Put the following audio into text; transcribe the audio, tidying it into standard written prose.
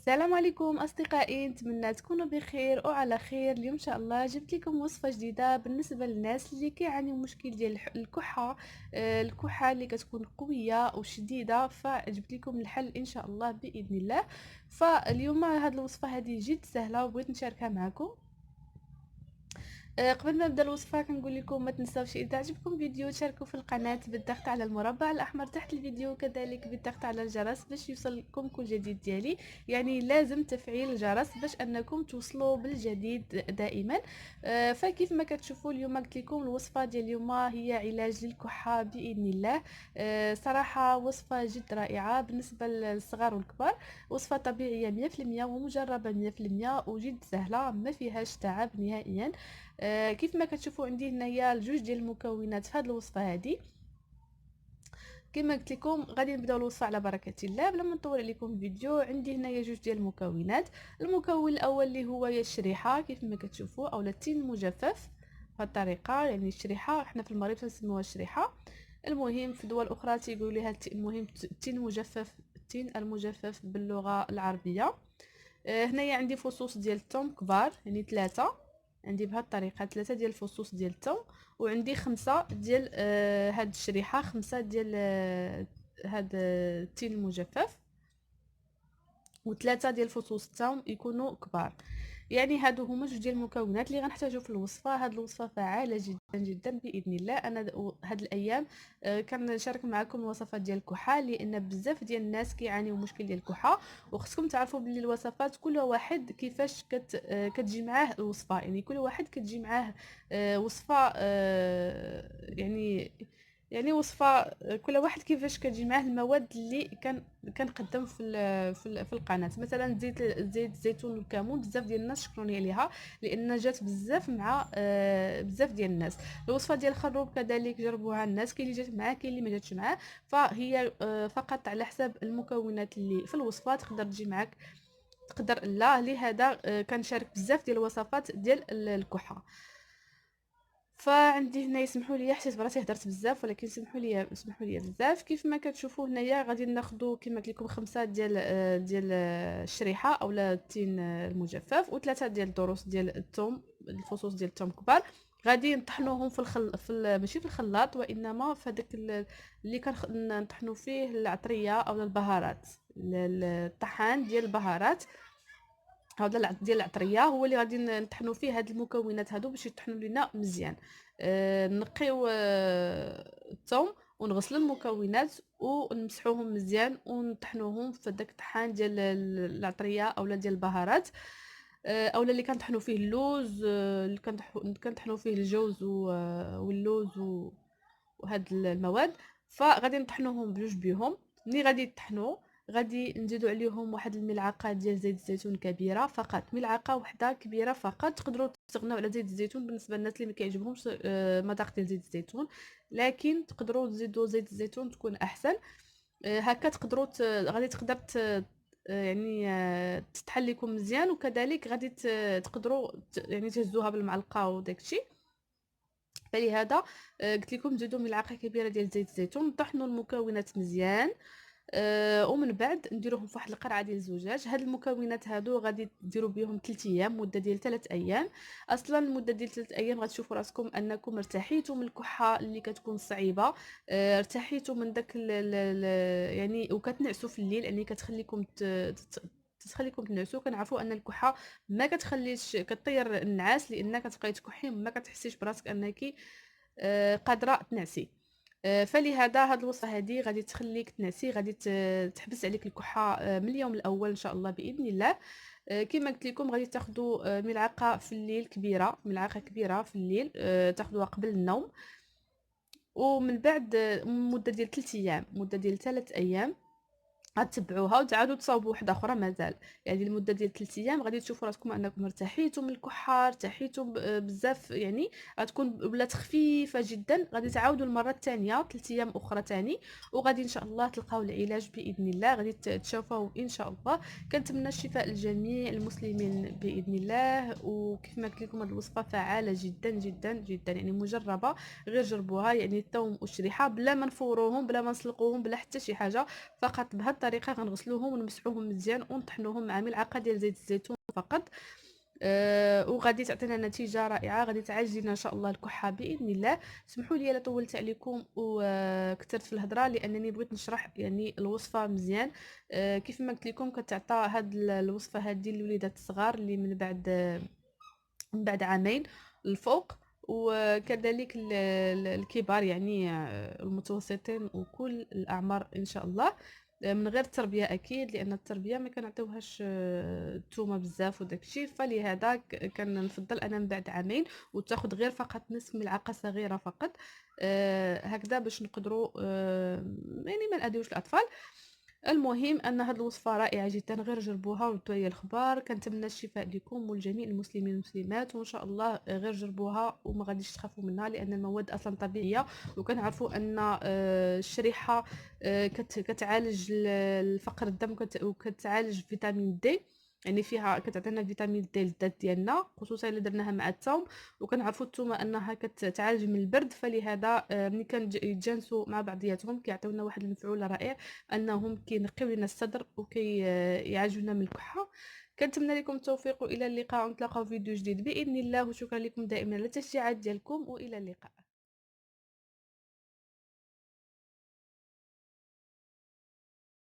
السلام عليكم أصدقائي، نتمنى تكونوا بخير وعلى خير. اليوم إن شاء الله جبت لكم وصفة جديدة بالنسبة للناس اللي كيعانيو مشكل ديال الكحة. الكحة اللي كتكون قوية وشديدة، فجبت لكم الحل إن شاء الله بإذن الله. فاليوم هذه الوصفة هذه جد سهلة وبغيت نشاركها معكم. قبل ما نبدا الوصفه كنقول لكم ما تنساوش اذا عجبكم فيديو تشاركوا في القناه بالضغط على المربع الاحمر تحت الفيديو، وكذلك بالضغط على الجرس باش يوصلكم كل جديد ديالي. يعني لازم تفعيل الجرس باش انكم توصلوا بالجديد دائما. فكيف ما كتشوفوا اليوم قلت لكم الوصفه ديال اليوم هي علاج للكحه باذن الله. صراحه وصفه جد رائعه بالنسبه للصغار والكبار، وصفه طبيعيه 100% ومجربه 100% وجد سهله ما فيهاش تعب نهائيا. كيف ما كتشوفوا عندي هنايا الجوج ديال المكونات في هذه الوصفه هذه. كما قلت لكم غادي نبداو الوصفه على بركه الله بلا ما نطول عليكم الفيديو. عندي هنايا جوج ديال المكونات. المكون الاول اللي هو الشريحه كيف ما كتشوفوا، اولا التين المجفف بهذه الطريقه، يعني الشريحه احنا في المغرب تنسموها الشريحه. المهم في دول اخرى تيقولوا لها المهم التين المجفف، التين المجفف باللغه العربيه. هنايا عندي فصوص ديال الثوم كبار، يعني ثلاثه. عندي بهذه الطريقه ثلاثه ديال الفصوص ديال الثوم، وعندي خمسه ديال هاد الشريحه، خمسه ديال هاد التين المجفف، وثلاثه ديال فصوص الثوم يكونوا كبار. يعني هادو هما جوج ديال المكونات اللي غنحتاجو في الوصفه. هاد الوصفه فعاله جدا جدا باذن الله. انا هاد الايام كنشارك معكم الوصفات ديال الكحه، لان بزاف ديال الناس كيعانيو مشكل ديال الكحه، وخصكم تعرفوا بلي الوصفات كل واحد كيفاش كتجي معاه الوصفه. يعني كل واحد كتجي معاه وصفه، يعني وصفه كل واحد كيفاش كتجي معاه المواد اللي كنقدم في القناه. مثلا زيت الزيتون والكمون بزاف ديال الناس شكروني عليها، لان جات بزاف مع بزاف ديال الناس. الوصفه ديال الخروب كذلك جربوها الناس، كاين اللي جات معاه كاين اللي ما جاتش معاه. فهي فقط على حساب المكونات اللي في الوصفه تقدر تجي معاك تقدر لا. لهذا كنشارك بزاف ديال الوصفات ديال الكحه. فعندي هنا يسمحوا لي، حسيت براسي هدرت بزاف، ولكن سمحوا لي بزاف. كيف ما كتشوفوا هنايا غادي ناخذوا كما قلت لكم خمسه ديال الشريحه اولا التين المجفف، وثلاثه ديال الضروس ديال الثوم، الفصوص ديال الثوم كبار. غادي نطحنوهم ماشي في الخلاط، وانما في هذاك اللي كنطحنوا فيه العطريه او البهارات، الطحان ديال البهارات. هذا ديال العطريه هو اللي غادي نطحنوا فيه هاد المكونات هادو باش يطحنوا لينا مزيان. نقيو الثوم ونغسلوا المكونات ونمسحوهم مزيان ونطحنوهم في داك الطحان ديال العطريه اولا ديال البهارات. اولا اللي كنطحنوا فيه اللوز، اللي كنطحنوا فيه الجوز واللوز وهاد المواد. فغادي نطحنوهم بجوج بيهم. ملي غادي يطحنوا غادي نزيدوا عليهم واحد الملعقه ديال زيت الزيتون كبيره، فقط ملعقه واحده كبيره فقط. تقدروا تستغناو على زيت الزيتون بالنسبه للناس اللي ما كيعجبهمش مذاق ديال زيت الزيتون، لكن تقدروا تزيدوا زيت الزيتون تكون احسن. هكا تقدروا غادي تقدر يعني تتحل لكم مزيان، وكذلك غادي تقدروا يعني تهزوها بالمعلقه وداكشي. فلهذا قلت لكم تزيدوا ملعقه كبيره ديال زيت الزيتون، طحنوا المكونات مزيان. ومن بعد نديروهم في واحد القرعه ديال الزجاج. هاد المكونات هادو غادي ديروا بهم 3 ايام، مده ديال 3 ايام. اصلا المده ديال 3 ايام غتشوفوا راسكم انكم ارتحيتوا من الكحه اللي كتكون صعيبه. ارتحيتوا من داك يعني وكتنعسوا في الليل، يعني كتخليكم تخليكم تنعسوا. كنعرفوا ان الكحه ما كتخليش كطير النعاس، لان كتبقاي تكحي ما كتحسيش براسك انك قادره تنعسي. فلهذا هاد الوصفه هذه غادي تخليك تنعسي، غادي تحبس عليك الكحه من اليوم الاول ان شاء الله باذن الله. كما قلت لكم غادي تاخذوا ملعقه في الليل كبيره، ملعقه كبيره في الليل تاخذوها قبل النوم. ومن بعد مده ديال 3 ايام، مده ديال 3 ايام غتتبعوها وتعاودوا تصاوبوا وحده اخرى مازال. يعني المده ديال 3 ايام غادي تشوفوا راسكم انكم ارتحيتوا من الكحه، ارتحيتوا بزاف. يعني غتكون ولات خفيفه جدا. غادي تعاودوا المره الثانيه 3 ايام اخرى ثاني، وغادي ان شاء الله تلقاو العلاج باذن الله. غادي تشوفوا ان شاء الله. كنتمنى الشفاء لجميع المسلمين باذن الله. وكيف ما قلت لكم هذه الوصفه فعاله جدا جدا جدا، يعني مجربه. غير جربوها، يعني الثوم والشريحه بلا ما نفوروهم بلا ما نسلقوهم بلا حتى شي حاجه، فقط بهذه الطريقه غنغسلوهم ونمسحوهم مزيان ونطحنوهم مع ملعقه ديال زيت الزيتون فقط. وغادي تعطينا نتيجه رائعه، غادي تعالج لنا ان شاء الله الكحه باذن الله. سمحوا لي الا طولت عليكم وكثرت في الهضره، لانني بغيت نشرح يعني الوصفه مزيان. كيف ما قلت لكم كتعطى هاد الوصفه هذه للوليدات الصغار اللي من بعد عامين الفوق، وكذلك الكبار يعني المتوسطين وكل الاعمار ان شاء الله. من غير التربيه اكيد، لان التربيه ما كنعطيوهاش الثومه بزاف وداكشي، فلهذا كنفضل انا من بعد عامين وتاخذ غير فقط نصف ملعقه صغيره فقط، هكذا باش نقدروا يعني ما نأذيوش الاطفال. المهم ان هذه الوصفه رائعه جدا، غير جربوها وردوا لي الخبار. كنتمنى الشفاء لكم ولجميع المسلمين والمسلمات، وان شاء الله غير جربوها وما غاديش تخافوا منها، لان المواد اصلا طبيعيه. وكنعرفوا ان الشريحه كتعالج الفقر الدم وكتعالج فيتامين دي، يعني فيها كتعطينا فيتامين دي للذات ديالنا، خصوصا الا درناها مع الثوم. وكنعرفوا الثومه انها كتعالج من البرد، فلهذا ملي كيتجانسوا مع بعضياتهم كيعطيونا واحد المفعول رائع، انهم كينقيو لنا الصدر وكيعالجونا من الكحه. كنتمنى لكم التوفيق والى اللقاء، ونتلاقاو في فيديو جديد باذن الله. وشكرا لكم دائما على التشجيعات ديالكم، والى اللقاء.